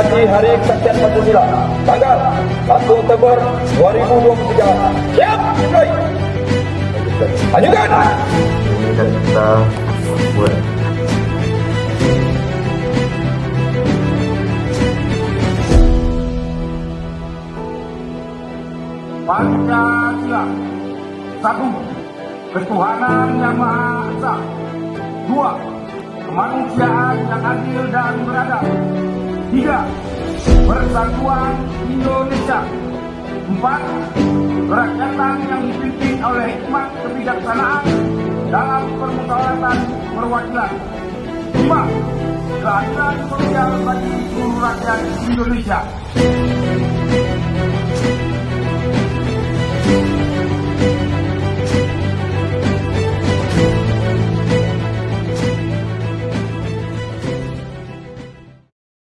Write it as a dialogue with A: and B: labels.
A: memperingati Hari Kesaktian Pancasila tanggal 1 Oktober 2023. Siap, dimulai. Lanjutkan.
B: Dan kita mulai.
C: Pancasila. 1. Ketuhanan yang Maha Esa. 2. Kemanusiaan yang adil dan beradab. 3. Persatuan Indonesia. 4. Kerakyatan yang dipimpin oleh hikmat kebijaksanaan dalam permusyawaratan perwakilan. 5. Keadilan sosial bagi seluruh rakyat Indonesia.